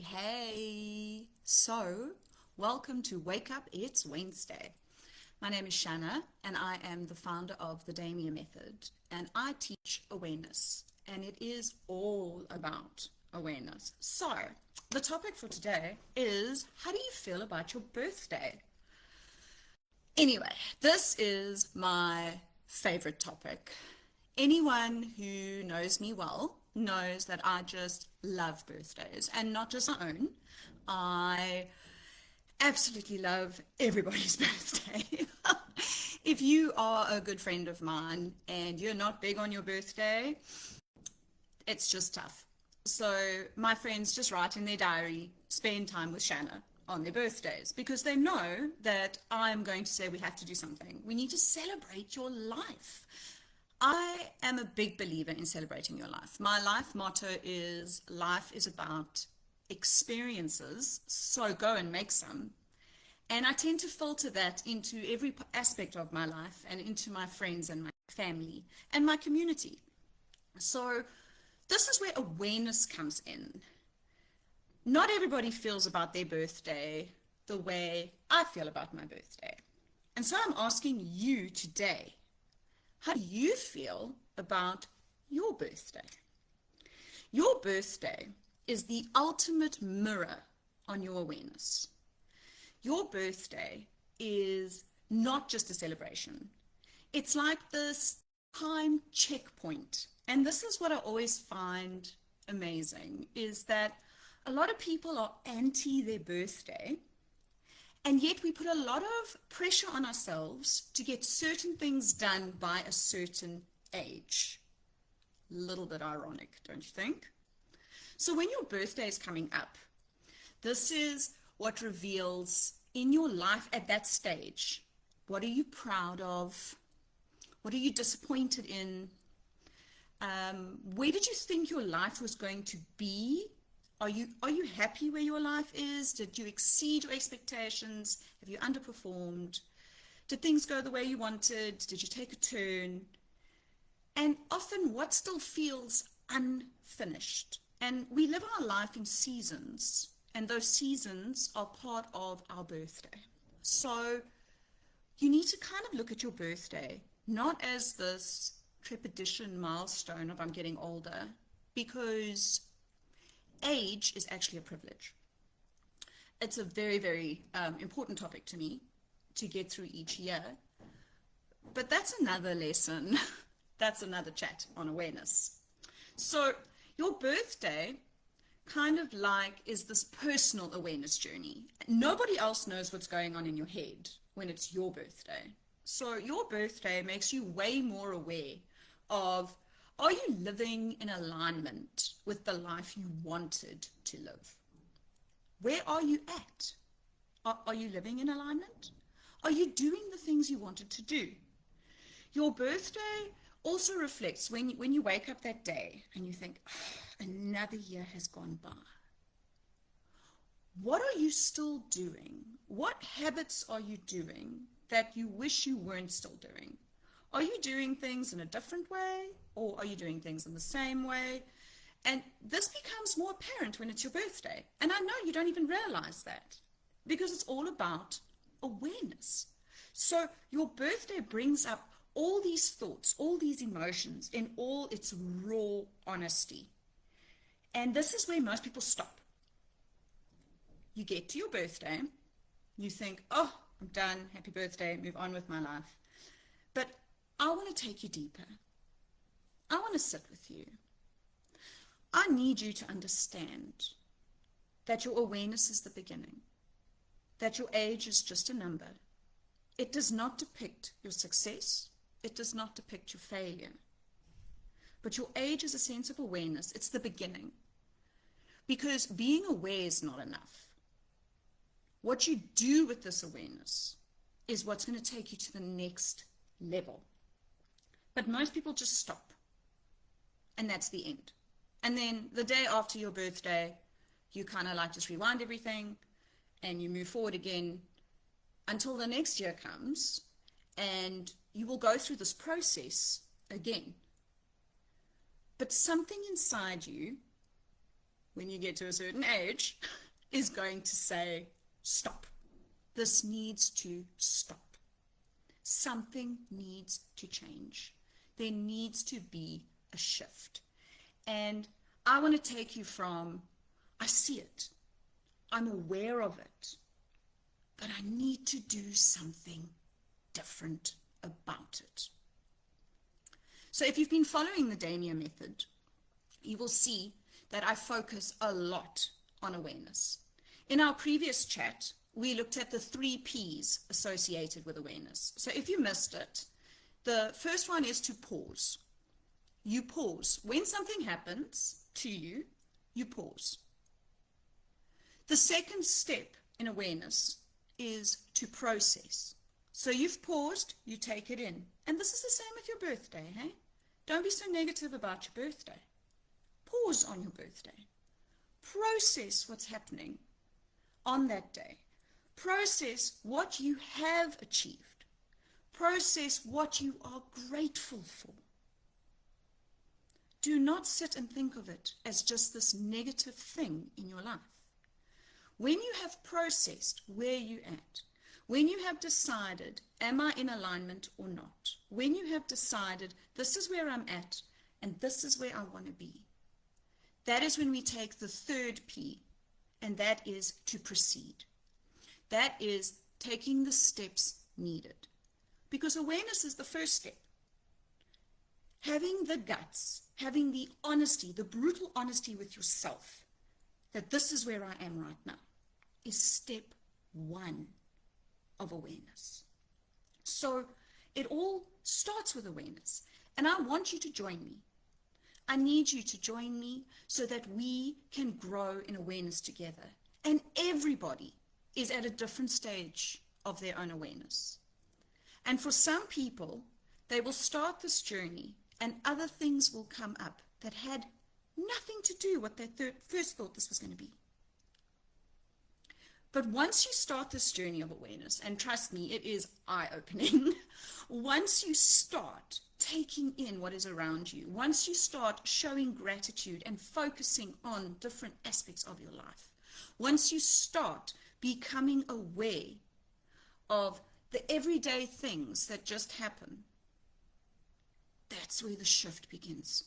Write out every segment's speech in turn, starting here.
Hey, so welcome to Wake Up, It's Wednesday. My name is Shanna, and I am the founder of the Damia method, and I teach awareness, and it is all about awareness. So, the topic for today is how do you feel about your birthday? Anyway, this is my favorite topic. Anyone who knows me well knows that I just love birthdays and not just my own. I absolutely love everybody's birthday. If you are a good friend of mine and you're not big on your birthday, it's just tough. So my friends just write in their diary, spend time with Shanna on their birthdays because they know that I'm going to say we have to do something. We need to celebrate your life. I am a big believer in celebrating your life. My life motto is life is about experiences, so go and make some. And I tend to filter that into every aspect of my life and into my friends and my family and my community. So this is where awareness comes in. Not everybody feels about their birthday the way I feel about my birthday. And so I'm asking you today, how do you feel about your birthday? Your birthday is the ultimate mirror on your awareness. Your birthday is not just a celebration. It's like this time checkpoint. And this is what I always find amazing, is that a lot of people are anti their birthday, and yet we put a lot of pressure on ourselves to get certain things done by a certain age. A little bit ironic, don't you think? So when your birthday is coming up, this is what reveals in your life at that stage. What are you proud of? What are you disappointed in? Where did you think your life was going to be? Are you happy where your life is? Did you exceed your expectations? Have you underperformed? Did things go the way you wanted? Did you take a turn? And often what still feels unfinished. And we live our life in seasons, and those seasons are part of our birthday. So you need to kind of look at your birthday, not as this trepidation milestone of I'm getting older, because age is actually a privilege. It's a very, very important topic to me to get through each year. But that's another lesson. That's another chat on awareness. So your birthday kind of like is this personal awareness journey. Nobody else knows what's going on in your head when it's your birthday. So your birthday makes you way more aware of, are you living in alignment with the life you wanted to live? Where are you at? Are you living in alignment? Are you doing the things you wanted to do? Your birthday also reflects when you wake up that day and you think, oh, another year has gone by. What are you still doing? What habits are you doing that you wish you weren't still doing? Are you doing things in a different way, or are you doing things in the same way? And this becomes more apparent when it's your birthday. And I know you don't even realize that because it's all about awareness. So your birthday brings up all these thoughts, all these emotions in all its raw honesty. And this is where most people stop. You get to your birthday, you think, oh, I'm done, happy birthday, move on with my life. But I want to take you deeper. I want to sit with you. I need you to understand that your awareness is the beginning, that your age is just a number. It does not depict your success. It does not depict your failure. But your age is a sense of awareness. It's the beginning. Because being aware is not enough. What you do with this awareness is what's going to take you to the next level. But most people just stop. And that's the end. And then the day after your birthday, you kind of like just rewind everything and you move forward again until the next year comes, and you will go through this process again. But something inside you when you get to a certain age, is going to say, stop. This needs to stop. Something needs to change. There needs to be a shift. And I want to take you from, I see it, I'm aware of it, but I need to do something different about it. So if you've been following the Damia method, you will see that I focus a lot on awareness. In our previous chat, we looked at the 3 P's associated with awareness. So if you missed it, the first one is to pause. You pause. When something happens to you, you pause. The second step in awareness is to process. So you've paused, you take it in. And this is the same with your birthday, hey? Don't be so negative about your birthday. Pause on your birthday. Process what's happening on that day. Process what you have achieved. Process what you are grateful for. Do not sit and think of it as just this negative thing in your life. When you have processed where you're at, when you have decided, am I in alignment or not? When you have decided, this is where I'm at and this is where I want to be. That is when we take the 3rd P, and that is to proceed. That is taking the steps needed. Because awareness is the first step. Having the guts, having the honesty, the brutal honesty with yourself, that this is where I am right now, is step 1 of awareness. So it all starts with awareness. And I want you to join me. I need you to join me so that we can grow in awareness together. And everybody is at a different stage of their own awareness. And for some people, they will start this journey and other things will come up that had nothing to do with what they first thought this was going to be. But once you start this journey of awareness, and trust me, it is eye-opening, once you start taking in what is around you, once you start showing gratitude and focusing on different aspects of your life, once you start becoming aware of the everyday things that just happen, that's where the shift begins.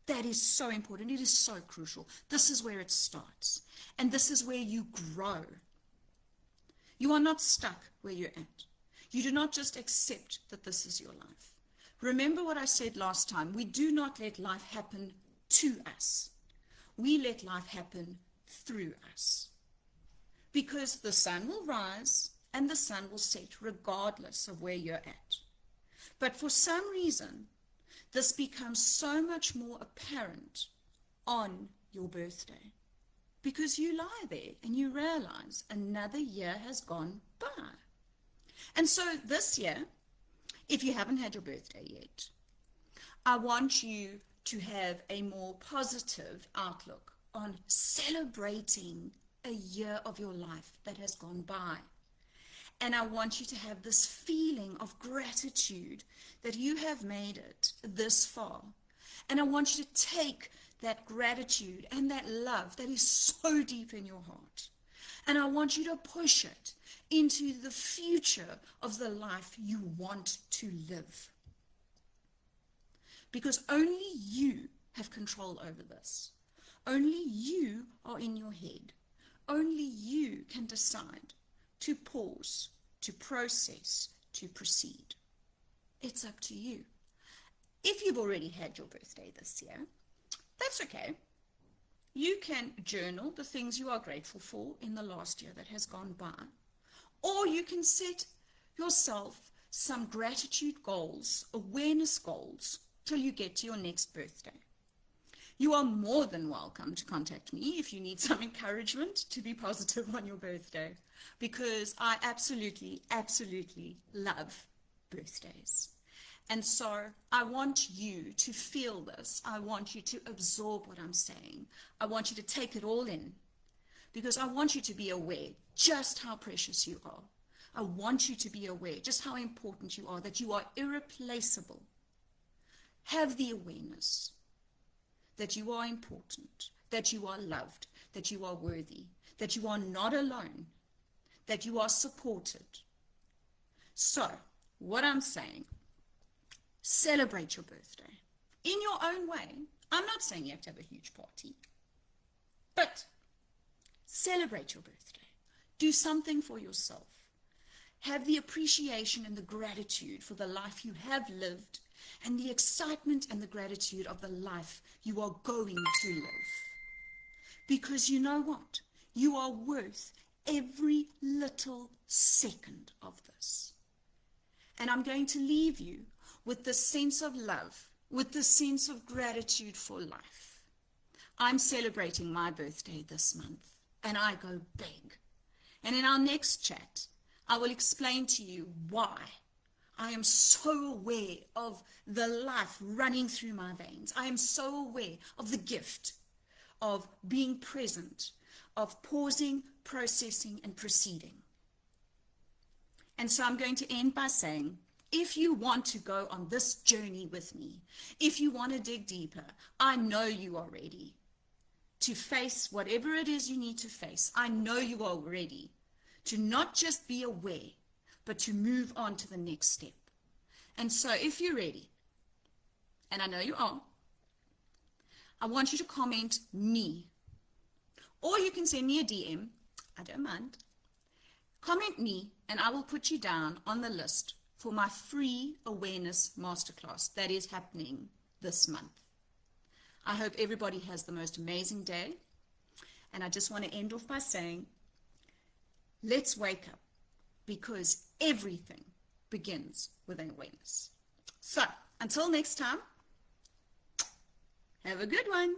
That is so important. It is so crucial. This is where it starts. And this is where you grow. You are not stuck where you're at. You do not just accept that this is your life. Remember what I said last time. We do not let life happen to us. We let life happen through us. Because the sun will rise and the sun will set regardless of where you're at. But for some reason, this becomes so much more apparent on your birthday because you lie there and you realize another year has gone by. And so this year, if you haven't had your birthday yet, I want you to have a more positive outlook on celebrating a year of your life that has gone by. And I want you to have this feeling of gratitude that you have made it this far. And I want you to take that gratitude and that love that is so deep in your heart. And I want you to push it into the future of the life you want to live. Because only you have control over this. Only you are in your head. Only you can decide to pause, to process, to proceed. It's up to you. If you've already had your birthday this year, that's okay. You can journal the things you are grateful for in the last year that has gone by, or you can set yourself some gratitude goals, awareness goals, till you get to your next birthday. You are more than welcome to contact me if you need some encouragement to be positive on your birthday, because I absolutely, absolutely love birthdays. And so I want you to feel this. I want you to absorb what I'm saying. I want you to take it all in, because I want you to be aware just how precious you are. I want you to be aware just how important you are, that you are irreplaceable. Have the awareness that you are important, that you are loved, that you are worthy, that you are not alone, that you are supported. So, what I'm saying, celebrate your birthday in your own way. I'm not saying you have to have a huge party, but celebrate your birthday. Do something for yourself. Have the appreciation and the gratitude for the life you have lived and the excitement and the gratitude of the life you are going to live. Because you know what? You are worth every little second of this. And I'm going to leave you with the sense of love, with the sense of gratitude for life. I'm celebrating my birthday this month, and I go big. And in our next chat, I will explain to you why I am so aware of the life running through my veins. I am so aware of the gift of being present, of pausing, processing, and proceeding. And so I'm going to end by saying, if you want to go on this journey with me, if you want to dig deeper, I know you are ready to face whatever it is you need to face. I know you are ready to not just be aware, but to move on to the next step. And so if you're ready, and I know you are, I want you to comment me, or you can send me a DM, I don't mind. Comment me, and I will put you down on the list for my free awareness masterclass that is happening this month. I hope everybody has the most amazing day. And I just want to end off by saying, let's wake up, because everything begins with an awareness. So until next time, have a good one.